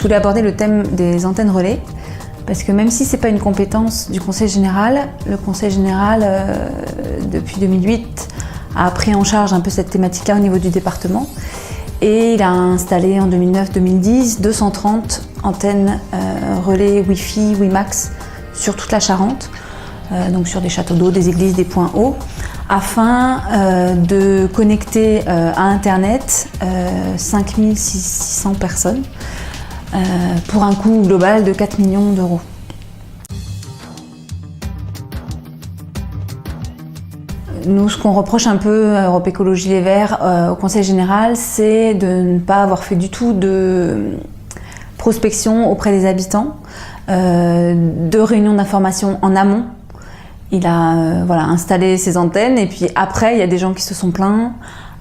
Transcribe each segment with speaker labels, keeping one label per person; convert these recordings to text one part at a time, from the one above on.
Speaker 1: voulais aborder le thème des antennes relais, parce que même si ce n'est pas une compétence du Conseil général, le Conseil général, depuis 2008, a pris en charge un peu cette thématique-là au niveau du département. Et il a installé en 2009-2010 230 antennes relais Wi-Fi, WiMAX sur toute la Charente, donc sur des châteaux d'eau, des églises, des points hauts, afin de connecter à Internet 5600 personnes pour un coût global de 4 millions d'euros. Nous, ce qu'on reproche un peu à Europe Écologie Les Verts au Conseil général, c'est de ne pas avoir fait du tout de prospection auprès des habitants, de réunions d'information en amont. Il a installé ses antennes et puis après, il y a des gens qui se sont plaints.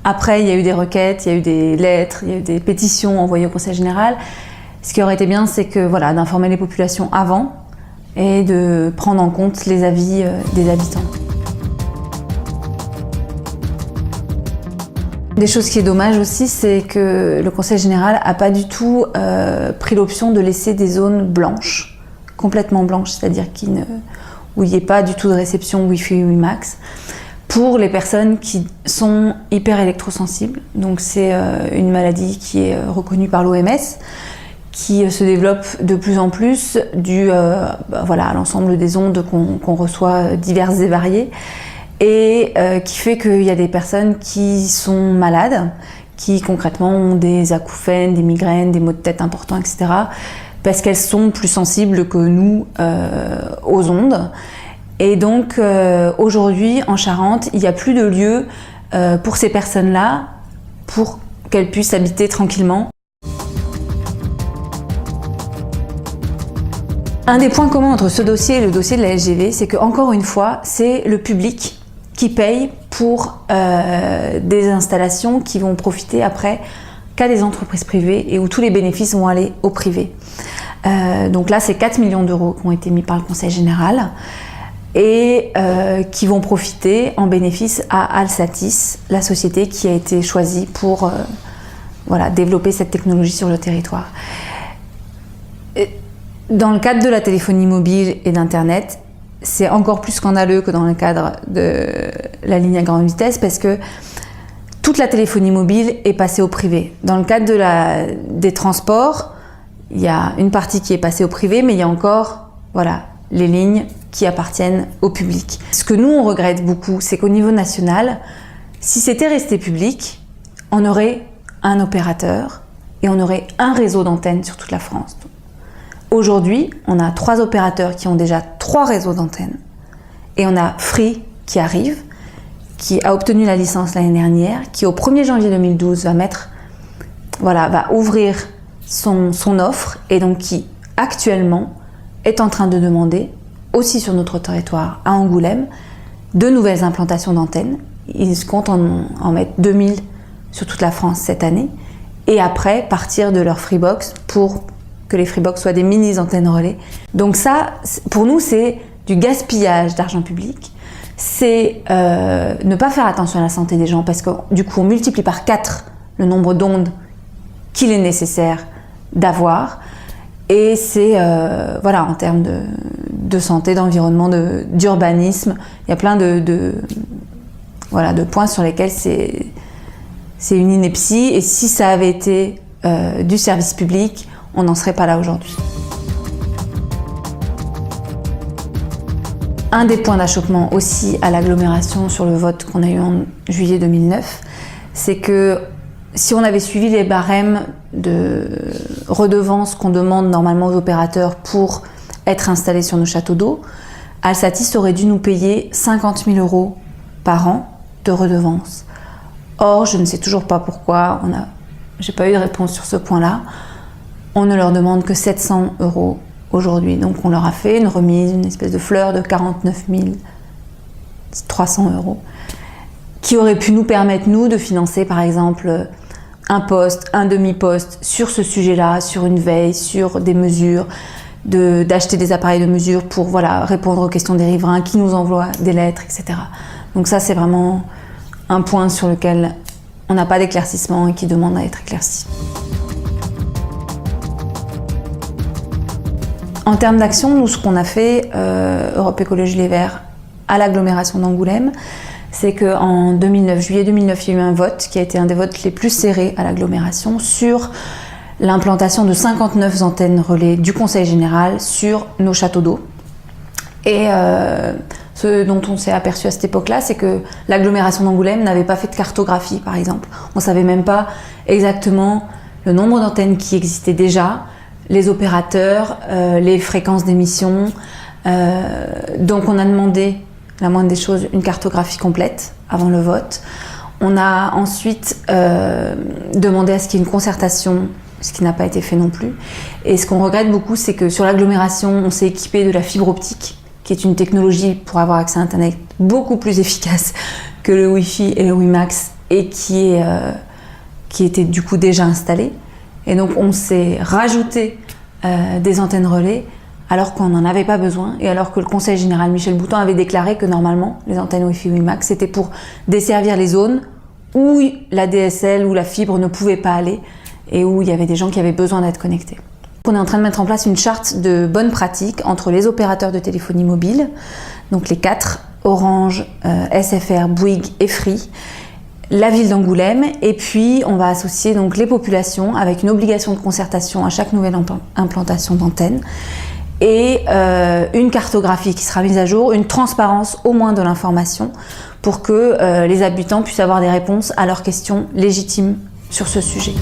Speaker 1: Après, il y a eu des requêtes, il y a eu des lettres, il y a eu des pétitions envoyées au Conseil général. Ce qui aurait été bien, c'est que d'informer les populations avant et de prendre en compte les avis des habitants. Des choses qui est dommage aussi, c'est que le Conseil général n'a pas du tout pris l'option de laisser des zones blanches, complètement blanches, c'est-à-dire où il n'y ait pas du tout de réception Wi-Fi ou WiMAX, pour les personnes qui sont hyper électrosensibles. Donc c'est une maladie qui est reconnue par l'OMS, qui se développe de plus en plus dû à l'ensemble des ondes qu'on reçoit diverses et variées. Et qui fait qu'il y a des personnes qui sont malades, qui concrètement ont des acouphènes, des migraines, des maux de tête importants, etc. parce qu'elles sont plus sensibles que nous aux ondes. Et donc aujourd'hui en Charente, il n'y a plus de lieu pour ces personnes-là, pour qu'elles puissent habiter tranquillement. Un des points communs entre ce dossier et le dossier de la SGV, c'est que encore une fois, c'est le public qui paye pour des installations qui vont profiter après qu'à des entreprises privées et où tous les bénéfices vont aller au privé. Donc là, c'est 4 millions d'euros qui ont été mis par le Conseil général et qui vont profiter en bénéfice à Alsatis, la société qui a été choisie pour développer cette technologie sur le territoire. Dans le cadre de la téléphonie mobile et d'Internet, c'est encore plus scandaleux que dans le cadre de la ligne à grande vitesse parce que toute la téléphonie mobile est passée au privé. Dans le cadre des transports, il y a une partie qui est passée au privé, mais il y a encore les lignes qui appartiennent au public. Ce que nous, on regrette beaucoup, c'est qu'au niveau national, si c'était resté public, on aurait un opérateur et on aurait un réseau d'antennes sur toute la France. Aujourd'hui, on a 3 opérateurs qui ont déjà 3 réseaux d'antennes. Et on a Free qui arrive, qui a obtenu la licence l'année dernière, qui au 1er janvier 2012 va ouvrir son offre et donc qui actuellement est en train de demander, aussi sur notre territoire, à Angoulême, de nouvelles implantations d'antennes. Ils comptent en mettre 2000 sur toute la France cette année et après partir de leur Freebox pour que les Freebox soient des mini-antennes relais. Donc ça, pour nous, c'est du gaspillage d'argent public. C'est ne pas faire attention à la santé des gens parce que du coup, on multiplie par 4 le nombre d'ondes qu'il est nécessaire d'avoir. Et c'est, en termes de santé, d'environnement, d'urbanisme, il y a plein de points sur lesquels c'est une ineptie. Et si ça avait été du service public, on n'en serait pas là aujourd'hui. Un des points d'achoppement aussi à l'agglomération sur le vote qu'on a eu en juillet 2009, c'est que si on avait suivi les barèmes de redevances qu'on demande normalement aux opérateurs pour être installés sur nos châteaux d'eau, Alsatis aurait dû nous payer 50 000 € par an de redevances. Or, je ne sais toujours pas pourquoi, j'ai pas eu de réponse sur ce point-là. On ne leur demande que 700 € aujourd'hui. Donc on leur a fait une remise, une espèce de fleur de 49 300 €, qui aurait pu nous permettre, nous, de financer par exemple un poste, un demi-poste sur ce sujet-là, sur une veille, sur des mesures, d'acheter des appareils de mesure pour répondre aux questions des riverains qui nous envoient des lettres, etc. Donc ça, c'est vraiment un point sur lequel on n'a pas d'éclaircissement et qui demande à être éclairci. En termes d'action, nous, ce qu'on a fait, Europe Écologie Les Verts, à l'agglomération d'Angoulême, c'est qu'en juillet 2009, il y a eu un vote qui a été un des votes les plus serrés à l'agglomération sur l'implantation de 59 antennes relais du Conseil général sur nos châteaux d'eau. Et ce dont on s'est aperçu à cette époque-là, c'est que l'agglomération d'Angoulême n'avait pas fait de cartographie, par exemple. On ne savait même pas exactement le nombre d'antennes qui existaient déjà, les opérateurs, les fréquences d'émission. Donc on a demandé, la moindre des choses, une cartographie complète avant le vote. On a ensuite demandé à ce qu'il y ait une concertation, ce qui n'a pas été fait non plus. Et ce qu'on regrette beaucoup, c'est que sur l'agglomération, on s'est équipé de la fibre optique, qui est une technologie pour avoir accès à Internet beaucoup plus efficace que le Wi-Fi et le WiMAX, et qui était du coup déjà installée. Et donc on s'est rajouté des antennes relais alors qu'on n'en avait pas besoin, et alors que le Conseil général Michel Bouton avait déclaré que normalement les antennes Wi-Fi WiMAX c'était pour desservir les zones où la DSL ou la fibre ne pouvait pas aller et où il y avait des gens qui avaient besoin d'être connectés. On est en train de mettre en place une charte de bonnes pratiques entre les opérateurs de téléphonie mobile, donc les 4, Orange, SFR, Bouygues et Free, la ville d'Angoulême, et puis on va associer donc les populations avec une obligation de concertation à chaque nouvelle implantation d'antenne, et une cartographie qui sera mise à jour, une transparence au moins de l'information pour que les habitants puissent avoir des réponses à leurs questions légitimes sur ce sujet.